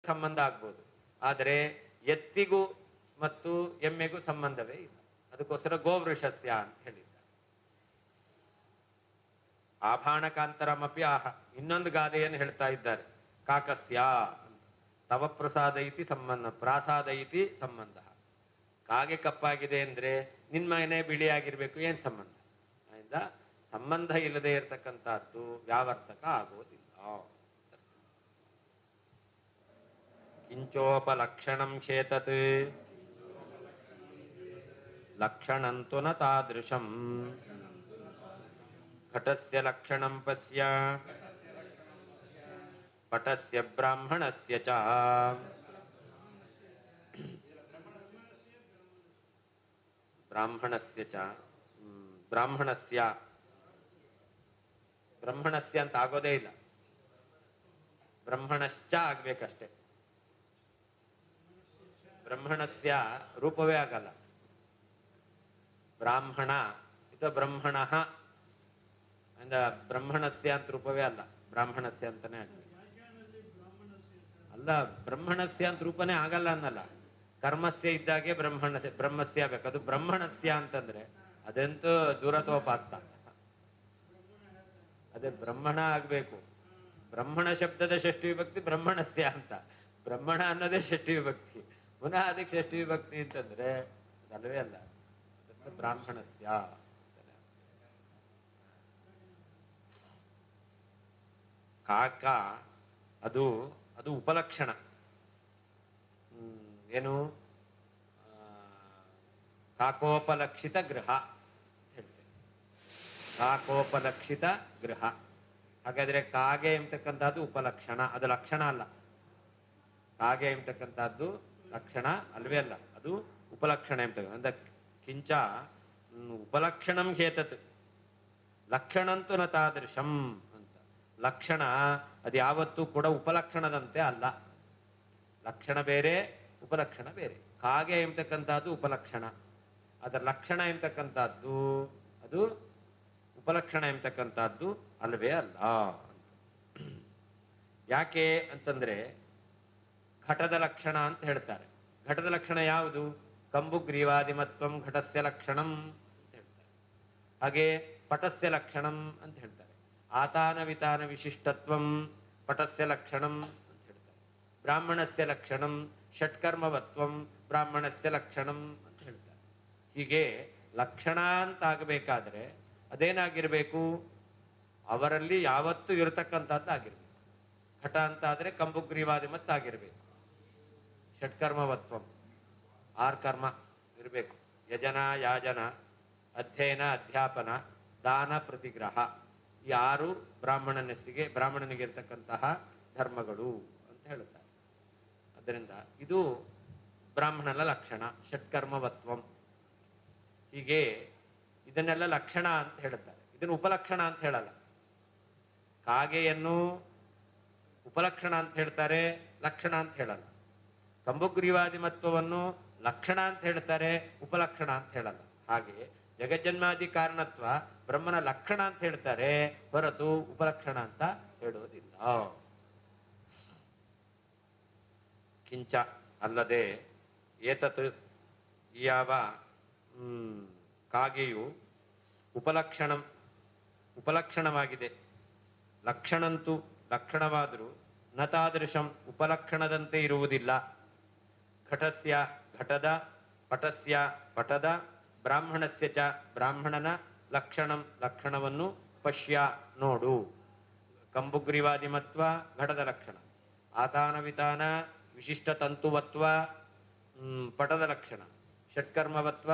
ಸಂಬಂಧ ಆಗ್ಬೋದು, ಆದರೆ ಎತ್ತಿಗೂ ಮತ್ತು ಎಮ್ಮೆಗೂ ಸಂಬಂಧವೇ ಇಲ್ಲ. ಅದಕ್ಕೋಸ್ಕರ ಗೋವೃಷಸ್ಯ ಅಂತ ಹೇಳಿದ್ದಾರೆ. ಆಭಾಣಕಾಂತರಮಪಿ ಆಹ. ಇನ್ನೊಂದು ಗಾದೆಯನ್ನು ಹೇಳ್ತಾ ಇದ್ದಾರೆ, ಕಾಕಸ್ಯ ತವ ಪ್ರಸಾದ ಇತಿ ಸಂಬಂಧ, ಪ್ರಾಸಾದ ಇತಿ ಸಂಬಂಧ. ಕಾಗೆ ಕಪ್ಪಾಗಿದೆ ಅಂದ್ರೆ ನಿನ್ ಮನೆ ಬಿಳಿಯಾಗಿರ್ಬೇಕು, ಏನ್ ಸಂಬಂಧ? ಆಯ್ತಾ? ಸಂಬಂಧ ಇಲ್ಲದೆ ಇರತಕ್ಕಂಥದ್ದು ವ್ಯಾವರ್ತಕ ಆಗೋದಿಲ್ಲ. ಕಿಂಚೋಪಲಕ್ಷಣಂ ಚೇತತ್ ಲಕ್ಷಣಂತು ನ ತಾದೃಶಂ ಘಟಸ್ಯ ಲಕ್ಷಣಂ ಪಶ್ಯ ಪಟಸ್ಯ ಬ್ರಾಹ್ಮಣಸ್ಯ ಚ. ಬ್ರಾಹ್ಮಣಸ್ಯ ಚ ಬ್ರಾಹ್ಮಣಸ್ಯ ಬ್ರಹ್ಮಣಸ್ಯ ಅಂತ ಆಗೋದೇ ಇಲ್ಲ, ಬ್ರಹ್ಮಣಶ್ಚ ಆಗ್ಬೇಕಷ್ಟೆ. ಬ್ರಹ್ಮಣಸ್ಯ ರೂಪವೇ ಆಗಲ್ಲ. ಬ್ರಾಹ್ಮಣ ಇದು ಬ್ರಹ್ಮಣ ಅಂದ ಬ್ರಹ್ಮಣಸ್ಯ ಅಂತ ರೂಪವೇ ಅಲ್ಲ, ಬ್ರಾಹ್ಮಣಸ್ಯ ಅಂತಾನೆ ಆಗ್ಬೇಕು. ಅಲ್ಲ, ಬ್ರಹ್ಮಣಸ್ಯ ಅಂತ ರೂಪನೇ ಆಗಲ್ಲ ಅನ್ನಲ್ಲ. ಕರ್ಮಸ್ಯ ಇದ್ದಾಗೆ ಬ್ರಹ್ಮಸ್ಯ ಆಗ್ಬೇಕು. ಅದು ಬ್ರಹ್ಮಣಸ್ಯ ಅಂತಂದ್ರೆ ಅದಂತೂ ದೂರತೋಪಾಸ್ತ. ಅದೇ ಬ್ರಹ್ಮಣ ಆಗ್ಬೇಕು. ಬ್ರಹ್ಮಣ ಶಬ್ದದ ಷಷ್ಠಿ ವಿಭಕ್ತಿ ಬ್ರಹ್ಮಣಸ್ಯ ಅಂತ. ಬ್ರಹ್ಮಣ ಅನ್ನೋದೇ ಷಷ್ಠಿ ವಿಭಕ್ತಿ, ಪುನಃ ಅದಕ್ಕೆ ಷಷ್ಠಿ ವಿಭಕ್ತಿ ಅಂತಂದ್ರೆ ಅದಲ್ವೇ ಅಲ್ಲ. ಬ್ರಾಹ್ಮಣಸ್ಯ. ಕಾಕ ಅದು ಅದು ಉಪಲಕ್ಷಣ. ಏನು? ಕಾಕೋಪಲಕ್ಷಿತ ಗೃಹ ಹೇಳ್ತೇವೆ. ಕಾಕೋಪಲಕ್ಷಿತ ಗೃಹ. ಹಾಗಾದ್ರೆ ಕಾಗೆ ಎಂಬತಕ್ಕಂಥದ್ದು ಉಪಲಕ್ಷಣ, ಅದು ಲಕ್ಷಣ ಅಲ್ಲ. ಕಾಗೆ ಎಂಬತಕ್ಕಂಥದ್ದು ಲಕ್ಷಣ ಅಲ್ವೇ ಅಲ್ಲ, ಅದು ಉಪಲಕ್ಷಣ ಎಂಬತಕ್ಕ. ಅಂದ ಕಿಂಚ ಉಪಲಕ್ಷಣಂ ಹೇತತ್ ಲಕ್ಷಣಂತು ನ ತಾದೃಶಂ ಅಂತ. ಲಕ್ಷಣ ಅದು ಯಾವತ್ತೂ ಕೂಡ ಉಪಲಕ್ಷಣದಂತೆ ಅಲ್ಲ. ಲಕ್ಷಣ ಬೇರೆ, ಉಪಲಕ್ಷಣ ಬೇರೆ. ಕಾಗೆ ಎಂಬತಕ್ಕಂಥದ್ದು ಉಪಲಕ್ಷಣ, ಅದರ ಲಕ್ಷಣ ಎಂಬತಕ್ಕಂಥದ್ದು ಅದು ಉಪಲಕ್ಷಣ ಎಂಬತಕ್ಕಂಥದ್ದು ಅಲ್ವೇ ಅಲ್ಲ. ಯಾಕೆ ಅಂತಂದ್ರೆ ಘಟದ ಲಕ್ಷಣ ಅಂತ ಹೇಳ್ತಾರೆ. ಘಟದ ಲಕ್ಷಣ ಯಾವುದು? ಕಂಬು ಗ್ರೀವಾದಿಮತ್ವಂ ಘಟಸ್ಯ ಲಕ್ಷಣಂ ಅಂತ ಹೇಳ್ತಾರೆ. ಹಾಗೆ ಪಟಸ್ಯ ಲಕ್ಷಣಂ ಅಂತ ಹೇಳ್ತಾರೆ. ಆತಾನ ವಿತಾನ ವಿಶಿಷ್ಟತ್ವಂ ಪಟಸ್ಯ ಲಕ್ಷಣಂ ಅಂತ ಹೇಳ್ತಾರೆ. ಬ್ರಾಹ್ಮಣಸ್ಯ ಲಕ್ಷಣಂ ಷಟ್ಕರ್ಮವತ್ವಂ ಬ್ರಾಹ್ಮಣಸ್ಯ ಲಕ್ಷಣಂ ಅಂತ ಹೇಳ್ತಾರೆ. ಹೀಗೆ ಲಕ್ಷಣ ಅಂತ ಆಗಬೇಕಾದ್ರೆ ಅದೇನಾಗಿರ್ಬೇಕು? ಅವರಲ್ಲಿ ಯಾವತ್ತೂ ಇರತಕ್ಕಂಥದ್ದು ಆಗಿರ್ಬೇಕು. ಘಟ ಅಂತ ಆದ್ರೆ ಕಂಬುಗ್ರೀವಾದಿಮತ್ತಾಗಿರ್ಬೇಕು. ಷಟ್ಕರ್ಮವತ್ವಂ 6 ಕರ್ಮ ಇರಬೇಕು. ಯಜನ, ಯಾಜನ, ಅಧ್ಯಯನ, ಅಧ್ಯಾಪನ, ದಾನ, ಪ್ರತಿಗ್ರಹ. ಈ 6 ಬ್ರಾಹ್ಮಣನಿಗೆ ಇರ್ತಕ್ಕಂತಹ ಧರ್ಮಗಳು ಅಂತ ಹೇಳುತ್ತಾರೆ. ಆದ್ದರಿಂದ ಇದು ಬ್ರಾಹ್ಮಣನ ಲಕ್ಷಣ, ಷಟ್ಕರ್ಮವತ್ವಂ. ಹೀಗೆ ಇದನ್ನೆಲ್ಲ ಲಕ್ಷಣ ಅಂತ ಹೇಳುತ್ತಾರೆ. ಇದನ್ನು ಉಪಲಕ್ಷಣ ಅಂತ ಹೇಳಲ್ಲ. ಕಾಗೆಯನ್ನು ಉಪಲಕ್ಷಣ ಅಂತ ಹೇಳ್ತಾರೆ, ಲಕ್ಷಣ ಅಂತ ಹೇಳಲ್ಲ. ಕಂಬುಗ್ರೀವಾದಿಮತ್ವವನ್ನು ಲಕ್ಷಣ ಅಂತ ಹೇಳ್ತಾರೆ, ಉಪಲಕ್ಷಣ ಅಂತ ಹೇಳಲ್ಲ. ಹಾಗೆ ಜಗಜ್ಜನ್ಮಾದಿ ಕಾರಣತ್ವ ಬ್ರಹ್ಮನ ಲಕ್ಷಣ ಅಂತ ಹೇಳ್ತಾರೆ, ಹೊರತು ಉಪಲಕ್ಷಣ ಅಂತ ಹೇಳುವುದಿಲ್ಲ. ಕಿಂಚ ಅಲ್ಲದೆ ಏತತ್ ಯಾವ ಕಾಗೆಯು ಉಪಲಕ್ಷಣವಾಗಿದೆ. ಲಕ್ಷಣಂತೂ ಲಕ್ಷಣವಾದರೂ ನ ತಾದೃಶಂ ಉಪಲಕ್ಷಣದಂತೆ ಇರುವುದಿಲ್ಲ. ಘಟಸ್ಯ ಘಟದ, ಪಟಸ್ಯ ಪಟದ, ಬ್ರಾಹ್ಮಣಸ್ಯ ಚ ಬ್ರಾಹ್ಮಣನ ಲಕ್ಷಣಂ ಲಕ್ಷಣವನ್ನು ಪಶ್ಯ ನೋಡು. ಕಂಬುಗ್ರೀವಾದಿಮತ್ವ ಘಟದ ಲಕ್ಷಣ, ಆತಾನ ವಿತಾನ ವಿಶಿಷ್ಟ ತಂತುವತ್ವ ಪಟದ ಲಕ್ಷಣ, ಷಟ್ಕರ್ಮವತ್ವ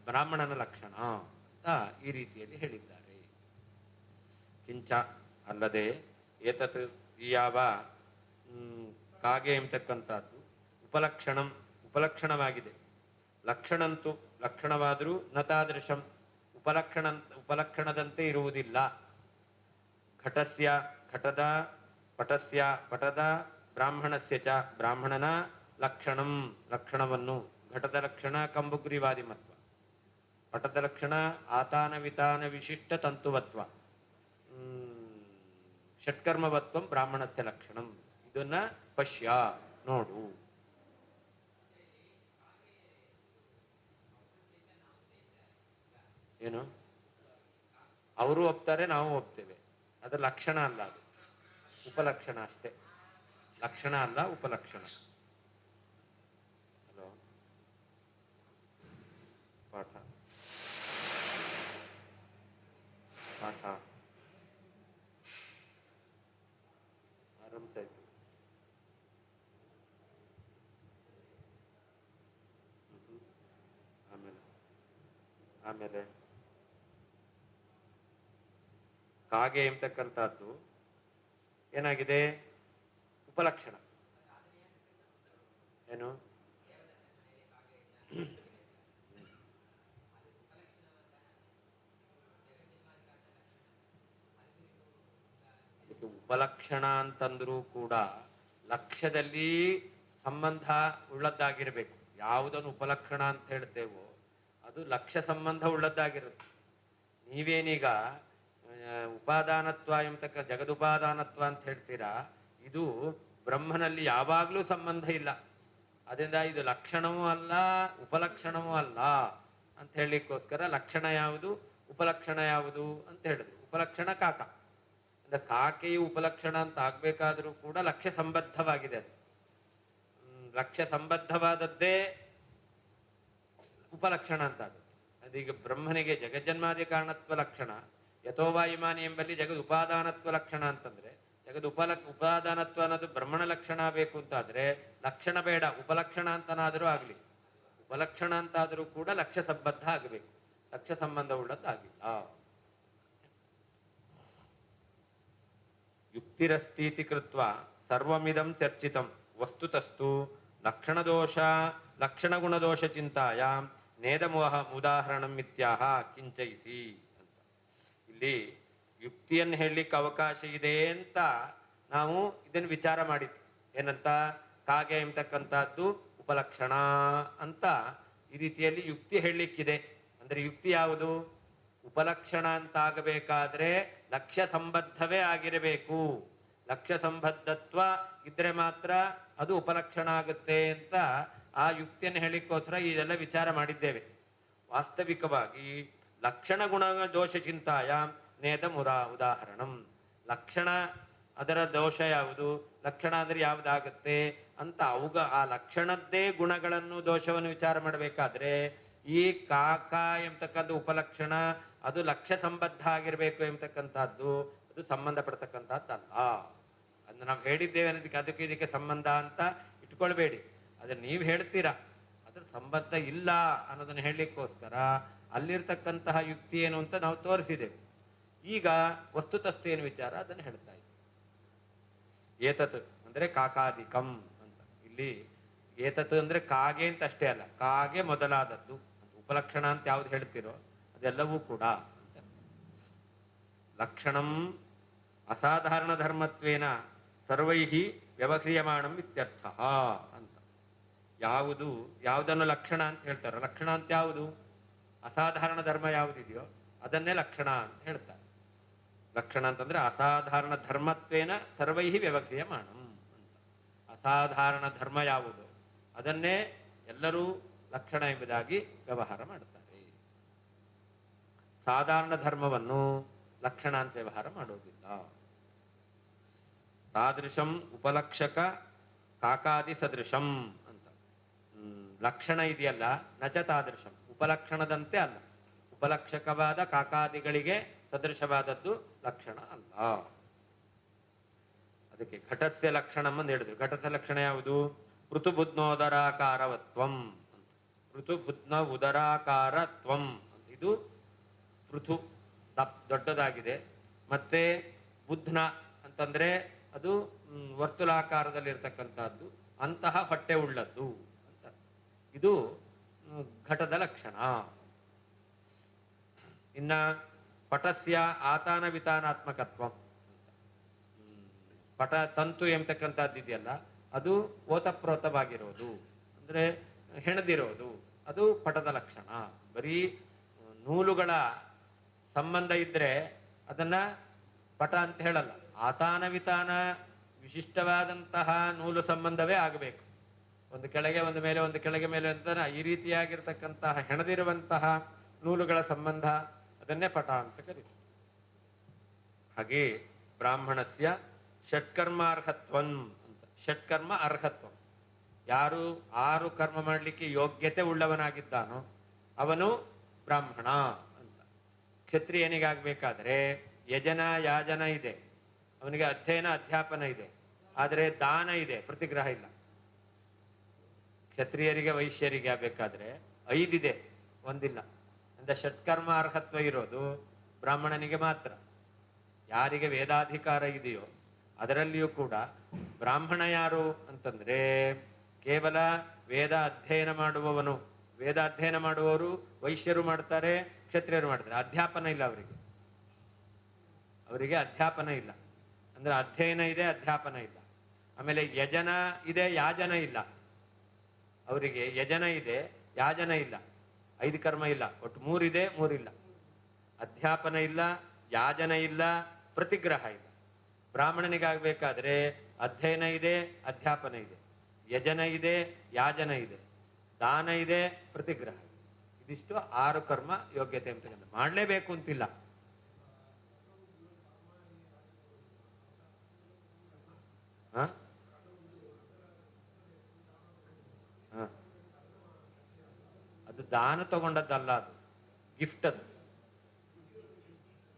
ಬ್ರಾಹ್ಮಣನ ಲಕ್ಷಣ ಅಂತ ಈ ರೀತಿಯಲ್ಲಿ ಹೇಳಿದ್ದಾರೆ. ಕಿಂಚ ಅಲ್ಲದೆ ಏತತ್ ಯಾವ ಕಾಗೆ ಎಂಬತಕ್ಕಂಥದ್ದು ಉಪಲಕ್ಷಣವಾಗಿದೆ. ಲಕ್ಷಣಂತೂ ಲಕ್ಷಣವಾದರೂ ನ ತಾದೃಶಂ ಉಪಲಕ್ಷಣದಂತೆ ಇರುವುದಿಲ್ಲ. ಘಟಸ್ಯ ಘಟದ, ಪಟಸ್ಯ ಪಟದ, ಬ್ರಾಹ್ಮಣಸ್ಯ ಚ ಬ್ರಾಹ್ಮಣನ ಲಕ್ಷಣವನ್ನು. ಘಟದ ಲಕ್ಷಣ ಕಂಬುಗ್ರೀವಾದಿಮತ್ವ, ಪಟದ ಲಕ್ಷಣ ಆತಾನ ವಿತಾನ ವಿಶಿಷ್ಟ ತಂತುವತ್ವ, ಷಟ್ಕರ್ಮವತ್ವಂ ಬ್ರಾಹ್ಮಣಸ್ಯ ಲಕ್ಷಣಂ. ಇದನ್ನ ಪಶ್ಯ, ನೋಡು. ಏನು ಅವರು ಒಪ್ತಾರೆ, ನಾವು ಒಪ್ತೇವೆ. ಅದರ ಲಕ್ಷಣ ಅಲ್ಲ, ಅದು ಉಪಲಕ್ಷಣ ಅಷ್ಟೇ. ಲಕ್ಷಣ ಅಲ್ಲ, ಉಪಲಕ್ಷಣ. ಹಲೋ, ಪಾಠ ಪಾಠ ಆರಂಭಿಸಾಯ್ತು. ಆಮೇಲೆ ಆಮೇಲೆ ಕಾಗೆ ಎಂಬತಕ್ಕಂಥದ್ದು ಏನಾಗಿದೆ? ಉಪಲಕ್ಷಣ. ಏನು? ಉಪಲಕ್ಷಣ ಅಂತಂದ್ರೂ ಕೂಡ ಲಕ್ಷ್ಯದಲ್ಲಿ ಸಂಬಂಧ ಉಳ್ಳದ್ದಾಗಿರ್ಬೇಕು. ಯಾವುದನ್ನು ಉಪಲಕ್ಷಣ ಅಂತ ಹೇಳ್ತೇವೋ ಅದು ಲಕ್ಷ್ಯ ಸಂಬಂಧ ಉಳ್ಳದ್ದಾಗಿರುತ್ತೆ. ನೀವೇನೀಗ ಉಪಾದಾನತ್ವ ಎಂಬತಕ್ಕ ಜಗದುಪಾದಾನತ್ವ ಅಂತ ಹೇಳ್ತೀರಾ, ಇದು ಬ್ರಹ್ಮನಲ್ಲಿ ಯಾವಾಗ್ಲೂ ಸಂಬಂಧ ಇಲ್ಲ. ಅದರಿಂದ ಇದು ಲಕ್ಷಣವೂ ಅಲ್ಲ, ಉಪಲಕ್ಷಣವೂ ಅಲ್ಲ ಅಂತ ಹೇಳಲಿಕ್ಕೋಸ್ಕರ ಲಕ್ಷಣ ಯಾವುದು, ಉಪಲಕ್ಷಣ ಯಾವುದು ಅಂತ ಹೇಳಿದ್ರು. ಉಪಲಕ್ಷಣ ಕಾಕ. ಅಂದ್ರೆ ಕಾಕೆಯು ಉಪಲಕ್ಷಣ ಅಂತ ಆಗ್ಬೇಕಾದ್ರೂ ಕೂಡ ಲಕ್ಷ್ಯ ಸಂಬದ್ಧವಾಗಿದೆ. ಅದು ಲಕ್ಷ್ಯ ಸಂಬದ್ಧವಾದದ್ದೇ ಉಪಲಕ್ಷಣ ಅಂತ ಆಗುತ್ತೆ. ಅದೀಗ ಬ್ರಹ್ಮನಿಗೆ ಜಗಜ್ಜನ್ಮಾದಿ ಕಾರಣತ್ವ ಲಕ್ಷಣ, ಯಥೋವಾಯುಮಾನಿ ಎಂಬಲ್ಲಿ ಜಗದ್ ಉಪಾದಾನತ್ವ ಲಕ್ಷಣ ಅಂತಂದ್ರೆ, ಜಗದ್ ಉಪಾದಾನತ್ವ ಅನ್ನೋದು ಬ್ರಹ್ಮಣ ಲಕ್ಷಣ ಬೇಕು ಅಂತಾದ್ರೆ ಲಕ್ಷಣ ಬೇಡ, ಉಪಲಕ್ಷಣ ಅಂತನಾದ್ರೂ ಆಗ್ಲಿ. ಉಪಲಕ್ಷಣ ಅಂತಾದ್ರೂ ಕೂಡ ಲಕ್ಷ್ಯ ಸಂಬದ್ಧ ಆಗಬೇಕು, ಲಕ್ಷ್ಯ ಸಂಬಂಧ ಉಳ್ಳದ್ದಾಗಿಲ್ಲ. ಯುಕ್ತಿರಸ್ತೀತಿ ಕೃತ್ವ ಸರ್ವಮಿದಂ ಚರ್ಚಿತಂ ವಸ್ತುತಸ್ತು ಲಕ್ಷಣದೋಷ ಲಕ್ಷಣಗುಣದೋಷ ಚಿಂತಾಯ ನೇದಮೋಹ ಉದಾಹರಣಂ ಮಿಥ್ಯಾಹ ಕಿಂಚೈತಿ ಅಂತ. ಇಲ್ಲಿ ಯುಕ್ತಿಯನ್ನು ಹೇಳಲಿಕ್ಕೆ ಅವಕಾಶ ಇದೆ ಅಂತ ನಾವು ಇದನ್ನು ವಿಚಾರ ಮಾಡಿದ್ವಿ. ಏನಂತ? ಕಾಗೆ ಎಂಬತಕ್ಕಂಥದ್ದು ಉಪಲಕ್ಷಣ ಅಂತ ಈ ರೀತಿಯಲ್ಲಿ ಯುಕ್ತಿ ಹೇಳಲಿಕ್ಕಿದೆ. ಅಂದ್ರೆ ಯುಕ್ತಿ ಯಾವುದು? ಉಪಲಕ್ಷಣ ಅಂತ ಆಗಬೇಕಾದ್ರೆ ಲಕ್ಷ್ಯ ಸಂಬದ್ಧವೇ ಆಗಿರಬೇಕು. ಲಕ್ಷ್ಯ ಸಂಬದ್ಧತ್ವ ಇದ್ರೆ ಮಾತ್ರ ಅದು ಉಪಲಕ್ಷಣ ಆಗುತ್ತೆ ಅಂತ ಆ ಯುಕ್ತಿಯನ್ನು ಹೇಳಿಕೋಸ್ಕರ ಇದೆಲ್ಲ ವಿಚಾರ ಮಾಡಿದ್ದೇವೆ. ವಾಸ್ತವಿಕವಾಗಿ ಲಕ್ಷಣ ಗುಣ ದೋಷ ಚಿಂತಾಯ ನೇದ ಉದಾಹರಣಂ. ಲಕ್ಷಣ ಅದರ ದೋಷ ಯಾವುದು, ಲಕ್ಷಣ ಅಂದ್ರೆ ಯಾವ್ದಾಗತ್ತೆ ಅಂತ ಆ ಲಕ್ಷಣದ್ದೇ ಗುಣಗಳನ್ನು ದೋಷವನ್ನು ವಿಚಾರ ಮಾಡಬೇಕಾದ್ರೆ ಈ ಕಾಕ ಎಂಬತಕ್ಕಂಥ ಉಪಲಕ್ಷಣ ಅದು ಲಕ್ಷ್ಯ ಸಂಬದ್ಧ ಆಗಿರ್ಬೇಕು ಎಂಬತಕ್ಕಂಥದ್ದು ಅದು ಸಂಬಂಧಪಡ್ತಕ್ಕಂಥದ್ದಲ್ಲ. ಅದನ್ನ ನಾವು ಹೇಳಿದ್ದೇವೆ ಅನ್ನೋದಕ್ಕೆ ಅದಕ್ಕೆ ಇದಕ್ಕೆ ಸಂಬಂಧ ಅಂತ ಇಟ್ಕೊಳ್ಬೇಡಿ. ಅದನ್ನ ನೀವು ಹೇಳ್ತೀರಾ, ಅದ್ರ ಸಂಬಂಧ ಇಲ್ಲ ಅನ್ನೋದನ್ನ ಹೇಳಲಿಕ್ಕೋಸ್ಕರ ಅಲ್ಲಿರ್ತಕ್ಕಂತಹ ಯುಕ್ತಿ ಏನು ಅಂತ ನಾವು ತೋರಿಸಿದ್ದೇವೆ. ಈಗ ವಸ್ತುತಸ್ತು ಏನು ವಿಚಾರ ಅದನ್ನು ಹೇಳ್ತಾ ಇದ್ದೀವಿ. ಏತತ್ ಅಂದ್ರೆ ಕಾಕಾದಿಕಂ ಅಂತ. ಇಲ್ಲಿ ಏತತ್ ಅಂದ್ರೆ ಕಾಗೆ ಅಂತ ಅಷ್ಟೇ ಅಲ್ಲ, ಕಾಗೆ ಮೊದಲಾದದ್ದು. ಉಪಲಕ್ಷಣ ಅಂತ ಯಾವ್ದು ಹೇಳ್ತಿರೋ ಅದೆಲ್ಲವೂ ಕೂಡ ಅಂತ. ಲಕ್ಷಣಂ ಅಸಾಧಾರಣ ಧರ್ಮತ್ವೇನ ಸರ್ವೈಹಿ ವ್ಯವಹ್ರಿಯಮಾಣಂ ಇತ್ಯರ್ಥ ಅಂತ. ಯಾವುದನ್ನು ಲಕ್ಷಣ ಅಂತ ಹೇಳ್ತಾರೋ, ಲಕ್ಷಣ ಅಂತ ಯಾವುದು? ಅಸಾಧಾರಣ ಧರ್ಮ ಯಾವುದಿದೆಯೋ ಅದನ್ನೇ ಲಕ್ಷಣ ಅಂತ ಹೇಳ್ತಾರೆ. ಲಕ್ಷಣ ಅಂತಂದ್ರೆ ಅಸಾಧಾರಣ ಧರ್ಮತ್ವೇನ ಸರ್ವೈಹಿ ವ್ಯವಹ್ರಿಯಮಾಣಂ ಅಂತ. ಅಸಾಧಾರಣ ಧರ್ಮ ಯಾವುದು ಅದನ್ನೇ ಎಲ್ಲರೂ ಲಕ್ಷಣ ಎಂಬುದಾಗಿ ವ್ಯವಹಾರ ಮಾಡುತ್ತಾರೆ. ಸಾಧಾರಣ ಧರ್ಮವನ್ನು ಲಕ್ಷಣ ಅಂತ ವ್ಯವಹಾರ ಮಾಡೋದಿಲ್ಲ. ತಾದೃಶಂ ಉಪಲಕ್ಷಕ ಕಾಕಾದಿ ಸದೃಶಂ ಅಂತ. ಲಕ್ಷಣ ಇದೆಯಲ್ಲ, ನಚ ತಾದೃಶಂ, ಉಪಲಕ್ಷಣದಂತೆ ಅಲ್ಲ. ಉಪಲಕ್ಷಕವಾದ ಕಾಕಾದಿಗಳಿಗೆ ಸದೃಶವಾದದ್ದು ಲಕ್ಷಣ ಅಲ್ಲ. ಅದಕ್ಕೆ ಘಟಸ್ಯ ಲಕ್ಷಣ ಅಂತ ಹೇಳಿದ್ರು. ಘಟದ ಲಕ್ಷಣ ಯಾವುದು? ಪೃಥುಬುಧ್ನೋದರಾಕಾರವತ್ವಂ ಅಂತ. ಪೃಥುಬುಧ್ನ ಉದರಾಕಾರತ್ವಂ ಅಂತ. ಇದು ಪೃಥು ದೊಡ್ಡದಾಗಿದೆ, ಮತ್ತೆ ಬುಧ್ನ ಅಂತಂದ್ರೆ ಅದು ವರ್ತುಲಾಕಾರದಲ್ಲಿರ್ತಕ್ಕಂಥದ್ದು, ಅಂತಹ ಹೊಟ್ಟೆ ಉಳ್ಳದ್ದು ಅಂತ. ಇದು ಘಟದ ಲಕ್ಷಣ. ಇನ್ನ ಪಟಸ್ಯ ಆತಾನ ವಿತಾನಾತ್ಮಕತ್ವ ಅಂತ. ಪಟ ತಂತು ಎಂಬತಕ್ಕಂಥದ್ದು ಇದೆಯಲ್ಲ, ಅದು ಓತಪ್ರೋತವಾಗಿರೋದು, ಅಂದ್ರೆ ಹೆಣದಿರೋದು, ಅದು ಪಟದ ಲಕ್ಷಣ. ಬರೀ ನೂಲುಗಳ ಸಂಬಂಧ ಇದ್ರೆ ಅದನ್ನ ಪಟ ಅಂತ ಹೇಳಲ್ಲ. ಆತಾನ ವಿತಾನ ವಿಶಿಷ್ಟವಾದಂತಹ ನೂಲು ಸಂಬಂಧವೇ ಆಗಬೇಕು. ಒಂದು ಕೆಳಗೆ ಒಂದು ಮೇಲೆ, ಒಂದು ಕೆಳಗೆ ಮೇಲೆ ಅಂತ ಈ ರೀತಿಯಾಗಿರ್ತಕ್ಕಂತಹ ಹೆಣದಿರುವಂತಹ ನೂಲುಗಳ ಸಂಬಂಧ, ಅದನ್ನೇ ಪಟ ಅಂತ ಕರೀತಾರೆ. ಹಾಗೆ ಬ್ರಾಹ್ಮಣಸ್ಯ ಷಟ್ಕರ್ಮಾರ್ಹತ್ವಂ ಅಂತ. ಷಟ್ಕರ್ಮ ಅರ್ಹತ್ವ, ಯಾರು 6 ಕರ್ಮ ಮಾಡಲಿಕ್ಕೆ ಯೋಗ್ಯತೆ ಉಳ್ಳವನಾಗಿದ್ದಾನೋ ಅವನು ಬ್ರಾಹ್ಮಣ ಅಂತ. ಕ್ಷತ್ರಿಯನಿಗಾಗಬೇಕಾದ್ರೆ ಯಜನ ಯಾಜನ ಇದೆ, ಅವನಿಗೆ ಅಧ್ಯಯನ ಅಧ್ಯಾಪನ ಇದೆ, ಆದರೆ ದಾನ ಇದೆ, ಪ್ರತಿಗ್ರಹ ಇಲ್ಲ. ಕ್ಷತ್ರಿಯರಿಗೆ ವೈಶ್ಯರಿಗೆ ಆಗ್ಬೇಕಾದ್ರೆ 5 ಇದೆ, ಒಂದಿಲ್ಲ. ಅಂದ್ರೆ ಷಟ್ಕರ್ಮ ಅರ್ಹತ್ವ ಇರೋದು ಬ್ರಾಹ್ಮಣನಿಗೆ ಮಾತ್ರ. ಯಾರಿಗೆ ವೇದಾಧಿಕಾರ ಇದೆಯೋ ಅದರಲ್ಲಿಯೂ ಕೂಡ ಬ್ರಾಹ್ಮಣ ಯಾರು ಅಂತಂದ್ರೆ ಕೇವಲ ವೇದ ಅಧ್ಯಯನ ಮಾಡುವವನು. ವೇದ ಅಧ್ಯಯನ ಮಾಡುವವರು ವೈಶ್ಯರು ಮಾಡ್ತಾರೆ, ಕ್ಷತ್ರಿಯರು ಮಾಡ್ತಾರೆ. ಅಧ್ಯಾಪನ ಇಲ್ಲ ಅವರಿಗೆ, ಅವರಿಗೆ ಅಧ್ಯಾಪನ ಇಲ್ಲ. ಅಂದ್ರೆ ಅಧ್ಯಯನ ಇದೆ, ಅಧ್ಯಾಪನ ಇಲ್ಲ. ಆಮೇಲೆ ಯಜನ ಇದೆ, ಯಾಜನ ಇಲ್ಲ. ಅವರಿಗೆ ಯಜನ ಇದೆ, ಯಾಜನ ಇಲ್ಲ. 5 ಕರ್ಮ ಇಲ್ಲ, ಒಟ್ಟು 3 ಇದೆ, 3 ಇಲ್ಲ. ಅಧ್ಯಾಪನ ಇಲ್ಲ, ಯಾಜನ ಇಲ್ಲ, ಪ್ರತಿಗ್ರಹ ಇಲ್ಲ. ಬ್ರಾಹ್ಮಣನಿಗಾಗಬೇಕಾದ್ರೆ ಅಧ್ಯಯನ ಇದೆ, ಅಧ್ಯಾಪನ ಇದೆ, ಯಜನ ಇದೆ, ಯಾಜನ ಇದೆ, ದಾನ ಇದೆ, ಪ್ರತಿಗ್ರಹ. ಇದಿಷ್ಟು 6 ಕರ್ಮ ಯೋಗ್ಯತೆ ಅಂತ ಮಾಡ್ಲೇಬೇಕು ಅಂತಿಲ್ಲ. ಅದು ದಾನ ತಗೊಂಡದ್ದಲ್ಲ, ಅದು ಗಿಫ್ಟ್. ಅದು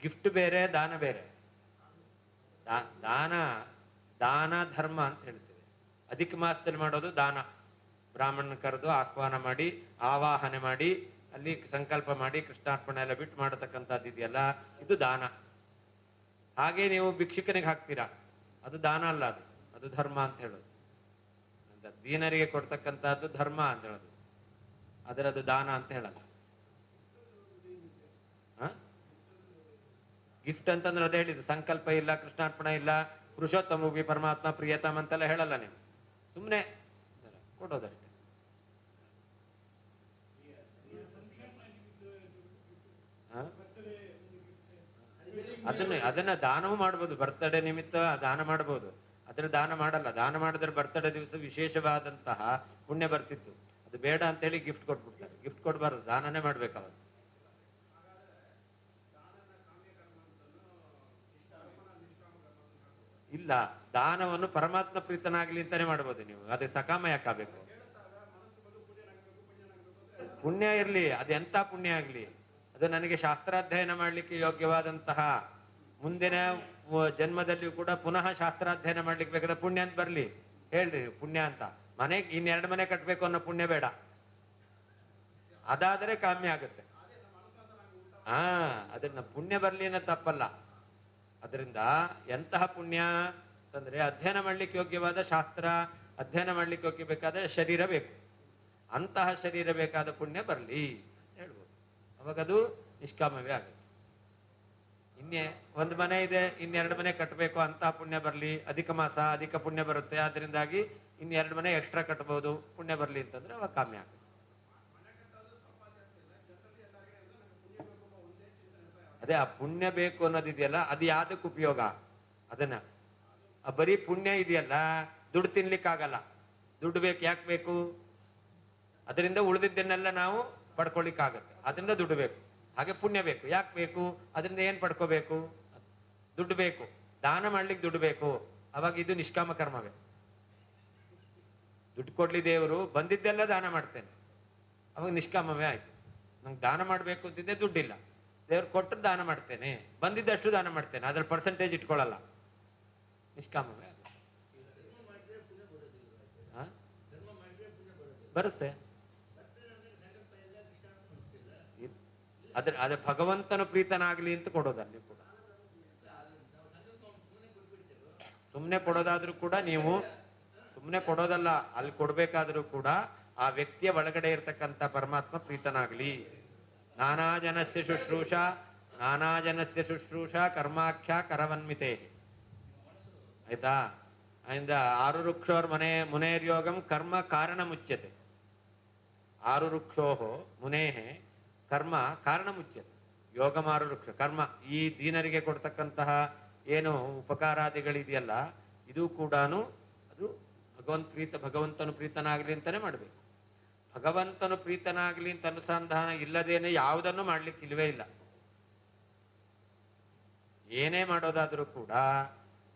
ಗಿಫ್ಟ್ ಬೇರೆ, ದಾನ ಬೇರೆ. ದಾನ ದಾನ ಧರ್ಮ ಅಂತ ಹೇಳ್ತೇವೆ. ಅಧಿಕ ಮಾಸದಲ್ಲಿ ಮಾಡೋದು ದಾನ. ಬ್ರಾಹ್ಮಣನ ಕರೆದು ಆಹ್ವಾನ ಮಾಡಿ, ಆವಾಹನೆ ಮಾಡಿ, ಅಲ್ಲಿ ಸಂಕಲ್ಪ ಮಾಡಿ, ಕೃಷ್ಣಾರ್ಪಣೆ ಎಲ್ಲ ಬಿಟ್ಟು ಮಾಡತಕ್ಕಂಥದ್ದು ಇದೆಯಲ್ಲ, ಇದು ದಾನ. ಹಾಗೆ ನೀವು ಭಿಕ್ಷುಕನಿಗೆ ಹಾಕ್ತೀರಾ, ಅದು ದಾನ ಅಲ್ಲ, ಅದು ಧರ್ಮ ಅಂತ ಹೇಳೋದು. ದೀನರಿಗೆ ಕೊಡ್ತಕ್ಕಂಥದ್ದು ಧರ್ಮ ಅಂತ ಹೇಳೋದು, ಅದರದು ದಾನ ಅಂತ ಹೇಳಲ್ಲ. ಗಿಫ್ಟ್ ಅಂತಂದ್ರೆ ಅದೇ ಹೇಳಿದ್ದು, ಸಂಕಲ್ಪ ಇಲ್ಲ, ಕೃಷ್ಣಾರ್ಪಣೆ ಇಲ್ಲ, ಪುರುಷೋತ್ತಮಿ ಪರಮಾತ್ಮ ಪ್ರಿಯತಮ ಅಂತೆಲ್ಲ ಹೇಳಲ್ಲ ನೀವು, ಸುಮ್ಮನೆ ಕೊಡೋದಷ್ಟೇ. ಅದನ್ನ ದಾನವೂ ಮಾಡ್ಬೋದು, ಬರ್ತಡೇ ನಿಮಿತ್ತ ದಾನ ಮಾಡ್ಬೋದು. ಅದ್ರ ದಾನ ಮಾಡಲ್ಲ. ದಾನ ಮಾಡಿದ್ರೆ ಬರ್ತಡೇ ದಿವಸ ವಿಶೇಷವಾದಂತಹ ಪುಣ್ಯ ಬರ್ತಿತ್ತು. ಅದು ಬೇಡ ಅಂತೇಳಿ ಗಿಫ್ಟ್ ಕೊಟ್ಬಿಡ್ತಾರೆ. ಗಿಫ್ಟ್ ಕೊಡ್ಬಾರ್ದು, ದಾನನೇ ಮಾಡ್ಬೇಕಾವ. ಇಲ್ಲ, ದಾನವನ್ನು ಪರಮಾತ್ಮ ಪ್ರೀತನಾಗ್ಲಿ ಅಂತಾನೆ ಮಾಡ್ಬೋದು ನೀವು. ಅದೇ ಸಕಾಮ ಯಾಕಾಗಬೇಕು? ಪುಣ್ಯ ಇರ್ಲಿ, ಅದೆಂತ ಪುಣ್ಯ ಆಗ್ಲಿ, ಅದು ನನಗೆ ಶಾಸ್ತ್ರಾಧ್ಯಯನ ಮಾಡ್ಲಿಕ್ಕೆ ಯೋಗ್ಯವಾದಂತಹ ಮುಂದಿನ ಜನ್ಮದಲ್ಲಿಯೂ ಕೂಡ ಪುನಃ ಶಾಸ್ತ್ರಾಧ್ಯಯನ ಮಾಡ್ಲಿಕ್ಕೆ ಬೇಕಾದ ಪುಣ್ಯ ಅಂತ ಬರ್ಲಿ, ಹೇಳ್ರಿ ಪುಣ್ಯ ಅಂತ. ಮನೆಗೆ 2 ಮನೆ ಕಟ್ಬೇಕು ಅನ್ನೋ ಪುಣ್ಯ ಬೇಡ, ಅದಾದರೆ ಕಾಮ್ಯ ಆಗುತ್ತೆ. ಅದನ್ನ ಪುಣ್ಯ ಬರ್ಲಿ ಅನ್ನೋ ತಪ್ಪಲ್ಲ. ಅದರಿಂದ ಎಂತಹ ಪುಣ್ಯ ಅಂತಂದ್ರೆ ಅಧ್ಯಯನ ಮಾಡ್ಲಿಕ್ಕೆ ಯೋಗ್ಯವಾದ ಶಾಸ್ತ್ರ, ಅಧ್ಯಯನ ಮಾಡ್ಲಿಕ್ಕೆ ಯೋಗ್ಯ ಬೇಕಾದ ಶರೀರ ಬೇಕು. ಅಂತಹ ಶರೀರ ಬೇಕಾದ ಪುಣ್ಯ ಬರ್ಲಿ ಹೇಳ್ಬೋದು. ಅವಾಗದು ನಿಷ್ಕಾಮವೇ ಆಗುತ್ತೆ. ಒಂದು ಮನೆ ಇದೆ, 2 ಮನೆ ಕಟ್ಟಬೇಕು, ಅಂತಹ ಪುಣ್ಯ ಬರ್ಲಿ. ಅಧಿಕ ಮಾಸ, ಅಧಿಕ ಪುಣ್ಯ ಬರುತ್ತೆ, ಅದರಿಂದಾಗಿ 2 ಮನೆ ಎಕ್ಸ್ಟ್ರಾ ಕಟ್ಟಬಹುದು, ಪುಣ್ಯ ಬರ್ಲಿ ಅಂತಂದ್ರೆ ಅವಾಗ ಕಾಮ್ಯ ಆಗುತ್ತೆ. ಅದೇ ಆ ಪುಣ್ಯ ಬೇಕು ಅನ್ನೋದಿದೆಯಲ್ಲ, ಅದು ಯಾವ್ದಕ್ಕೆ ಉಪಯೋಗ? ಅದನ್ನ ಬರೀ ಪುಣ್ಯ ಇದೆಯಲ್ಲ, ದುಡ್ಡು ತಿನ್ಲಿಕ್ಕಾಗಲ್ಲ. ದುಡ್ಡು ಬೇಕು, ಯಾಕೆ ಬೇಕು? ಅದರಿಂದ ಉಳಿದಿದ್ದನ್ನೆಲ್ಲ ನಾವು ಪಡ್ಕೊಳಿಕ್ಕಾಗತ್ತೆ, ಅದರಿಂದ ದುಡ್ಡು ಬೇಕು. ಹಾಗೆ ಪುಣ್ಯ ಬೇಕು, ಯಾಕೆ ಬೇಕು? ಅದರಿಂದ ಏನ್ ಪಡ್ಕೋಬೇಕು? ದುಡ್ಡು ಬೇಕು. ದಾನ ಮಾಡ್ಲಿಕ್ಕೆ ದುಡ್ಡು ಬೇಕು, ಅವಾಗ ಇದು ನಿಷ್ಕಾಮ ಕರ್ಮವೇ. ದುಡ್ಡು ಕೊಡ್ಲಿ ದೇವರು, ಬಂದಿದ್ದೆಲ್ಲ ದಾನ ಮಾಡ್ತೇನೆ, ಅವಾಗ ನಿಷ್ಕಾಮವೇ ಆಯ್ತು. ನಂಗೆ ದಾನ ಮಾಡ್ಬೇಕು ಅಂತಿದ್ದೆ, ದುಡ್ಡಿಲ್ಲ, ದೇವ್ರು ಕೊಟ್ಟರು ದಾನ ಮಾಡ್ತೇನೆ, ಬಂದಿದ್ದಷ್ಟು ದಾನ ಮಾಡ್ತೇನೆ, ಅದ್ರ ಪರ್ಸೆಂಟೇಜ್ ಇಟ್ಕೊಳ್ಳಲ್ಲ, ನಿಷ್ಕಾಮವೇ ಬರುತ್ತೆ. ಅದ್ರ ಭಗವಂತನ ಪ್ರೀತನಾಗ್ಲಿ ಅಂತ ಕೊಡೋದಲ್ಲಿ ಕೂಡ, ಸುಮ್ನೆ ಕೊಡೋದಾದ್ರೂ ಕೂಡ, ನೀವು ಸುಮ್ನೆ ಕೊಡೋದಲ್ಲ, ಅಲ್ಲಿ ಕೊಡ್ಬೇಕಾದ್ರೂ ಕೂಡ ಆ ವ್ಯಕ್ತಿಯ ಒಳಗಡೆ ಇರ್ತಕ್ಕಂಥ ಪರಮಾತ್ಮ ಪ್ರೀತನಾಗ್ಲಿ. ನಾನಾ ಜನಸ್ಯ ಶುಶ್ರೂಷಾ ಕರ್ಮಾಖ್ಯ ಕರವನ್ಮಿತೆ. ಆಯ್ತಾ? ಇಂದ 6 ವೃಕ್ಷೋರ್ ಮುನೇರ್ಯೋಗಂ ಕರ್ಮ ಕಾರಣ ಮುಚ್ಯತೆ. 6 ವೃಕ್ಷೋ ಮುನೇಹೆ ಕರ್ಮ ಕಾರಣ ಮುಚ್ಯತೆ. ಯೋಗ 6 ವೃಕ್ಷ ಕರ್ಮ. ಈ ದೀನರಿಗೆ ಕೊಡ್ತಕ್ಕಂತಹ ಏನು ಉಪಕಾರಾದಿಗಳಿದೆಯಲ್ಲ, ಇದು ಕೂಡ ಅದು ಭಗವಂತನು ಪ್ರೀತನಾಗ್ಲಿ ಅಂತಾನೆ ಮಾಡ್ಬೇಕು. ಭಗವಂತನು ಪ್ರೀತನಾಗ್ಲಿ ಅಂತ ಅನುಸಂಧಾನ ಇಲ್ಲದೇನೆ ಯಾವುದನ್ನು ಮಾಡ್ಲಿಕ್ಕೆ ಇಲ್ವೇ ಇಲ್ಲ. ಏನೇ ಮಾಡೋದಾದ್ರೂ ಕೂಡ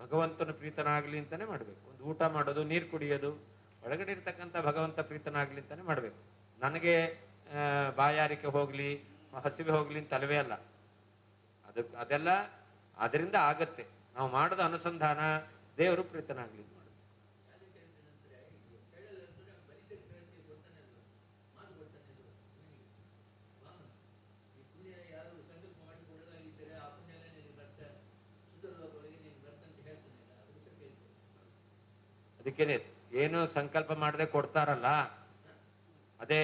ಭಗವಂತನು ಪ್ರೀತನಾಗ್ಲಿ ಅಂತಾನೆ ಮಾಡ್ಬೇಕು. ಒಂದು ಊಟ ಮಾಡೋದು, ನೀರು ಕುಡಿಯೋದು, ಒಳಗಡೆ ಇರ್ತಕ್ಕಂಥ ಭಗವಂತ ಪ್ರೀತನಾಗ್ಲಿ ಅಂತಾನೆ ಮಾಡ್ಬೇಕು. ನನಗೆ ಬಾಯಾರಿಕೆ ಹೋಗ್ಲಿ, ಹಸಿವೆ ಹೋಗ್ಲಿ ಅಂತ ಅಲ್ವೇ ಅಲ್ಲ. ಅದೆಲ್ಲ ಅದರಿಂದ ಆಗತ್ತೆ. ನಾವು ಮಾಡೋದ ಅನುಸಂಧಾನ ದೇವರು ಪ್ರೀತನಾಗ್ಲಿ ಮಾಡುದು. ಅದಕ್ಕೇನೆ ಏನು ಸಂಕಲ್ಪ ಮಾಡದೆ ಕೊಡ್ತಾರಲ್ಲ, ಅದೇ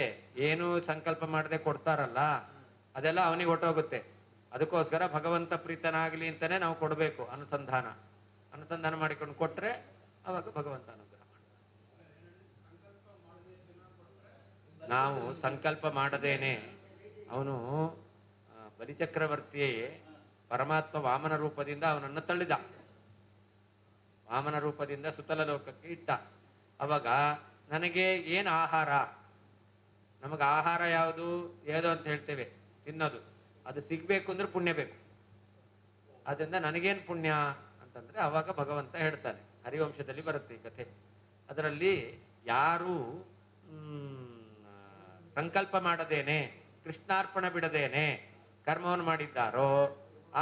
ಏನು ಸಂಕಲ್ಪ ಮಾಡದೆ ಕೊಡ್ತಾರಲ್ಲ, ಅದೆಲ್ಲ ಅವನಿಗೆ ಹೊಟ್ಟೋಗುತ್ತೆ. ಅದಕ್ಕೋಸ್ಕರ ಭಗವಂತ ಪ್ರೀತನಾಗ್ಲಿ ಅಂತಾನೆ ನಾವು ಕೊಡ್ಬೇಕು. ಅನುಸಂಧಾನ ಮಾಡಿಕೊಂಡು ಕೊಟ್ರೆ ಅವಾಗ ಭಗವಂತ ಅನುಗ್ರಹ ಮಾಡ್ತಾನೆ. ನಾವು ಸಂಕಲ್ಪ ಮಾಡದೇನೆ ಅವನು ಬಲಿಚಕ್ರವರ್ತಿಯೇ ಪರಮಾತ್ಮ ವಾಮನ ರೂಪದಿಂದ ಅವನನ್ನು ತಳ್ಳಿದ. ವಾಮನ ರೂಪದಿಂದ ಸುತಲ ಲೋಕಕ್ಕೆ ಇಟ್ಟ. ಅವಾಗ ನನಗೆ ಏನು ಆಹಾರ, ನಮಗೆ ಆಹಾರ ಯಾವುದು ಏದು ಅಂತ ಹೇಳ್ತೇವೆ, ತಿನ್ನೋದು, ಅದು ಸಿಗ್ಬೇಕು ಅಂದ್ರೆ ಪುಣ್ಯ ಬೇಕು. ಅದರಿಂದ ನನಗೇನು ಪುಣ್ಯ ಅಂತಂದ್ರೆ ಅವಾಗ ಭಗವಂತ ಹೇಳ್ತಾನೆ. ಹರಿವಂಶದಲ್ಲಿ ಬರುತ್ತೆ ಈ ಕಥೆ. ಅದರಲ್ಲಿ ಯಾರು ಸಂಕಲ್ಪ ಮಾಡದೇನೆ, ಕೃಷ್ಣಾರ್ಪಣ ಬಿಡದೇನೆ ಕರ್ಮವನ್ನು ಮಾಡಿದ್ದಾರೋ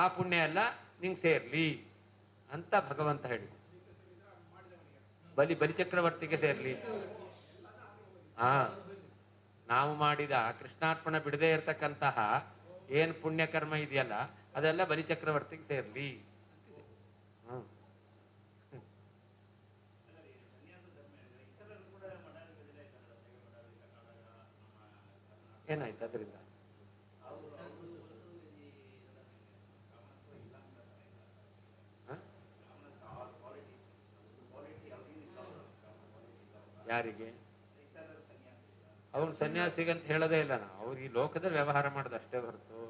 ಆ ಪುಣ್ಯ ಎಲ್ಲ ನಿಂಗೆ ಸೇರ್ಲಿ ಅಂತ ಭಗವಂತ ಹೇಳಿ. ಬಲಿಚಕ್ರವರ್ತಿಗೆ ಸೇರ್ಲಿ. ನಾವು ಮಾಡಿದ ಕೃಷ್ಣಾರ್ಪಣ ಬಿಡದೇ ಇರತಕ್ಕಂತಹ ಏನ್ ಪುಣ್ಯ ಕರ್ಮ ಇದೆಯಲ್ಲ ಅದೆಲ್ಲ ಬಲಿಚಕ್ರವರ್ತಿಗೆ ಸೇರ್ಲಿ. ಏನಾಯ್ತು ಅದರಿಂದ? ಯಾರಿಗೆ? ಅವ್ರು ಸನ್ಯಾಸಿಗಂತ ಹೇಳೋದೇ ಇಲ್ಲ. ಅವ್ರು ಈ ಲೋಕದಲ್ಲಿ ವ್ಯವಹಾರ ಮಾಡೋದು ಅಷ್ಟೇ ಹೊರತು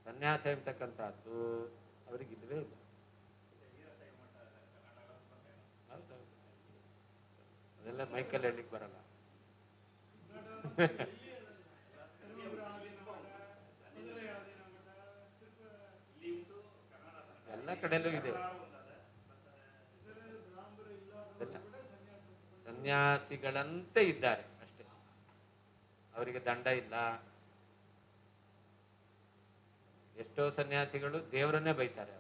ಸನ್ಯಾಸ ಎಂಬತಕ್ಕಂಥದ್ದು ಅವ್ರಿಗೆ ಇಲ್ಲವೇ ಇಲ್ಲ. ಅದೆಲ್ಲ ಮೈಕಲ್ ಹೇಳಲಿಕ್ಕೆ ಬರಲ್ಲ. ಎಲ್ಲ ಕಡೆಯಲ್ಲೂ ಇದೆ. ಸನ್ಯಾಸಿಗಳಂತೆ ಇದ್ದಾರೆ ಅಷ್ಟೇ, ಅವರಿಗೆ ದಂಡ ಇಲ್ಲ. ಎಷ್ಟೋ ಸನ್ಯಾಸಿಗಳು ದೇವರನ್ನೇ ಬೈತಾರೆ.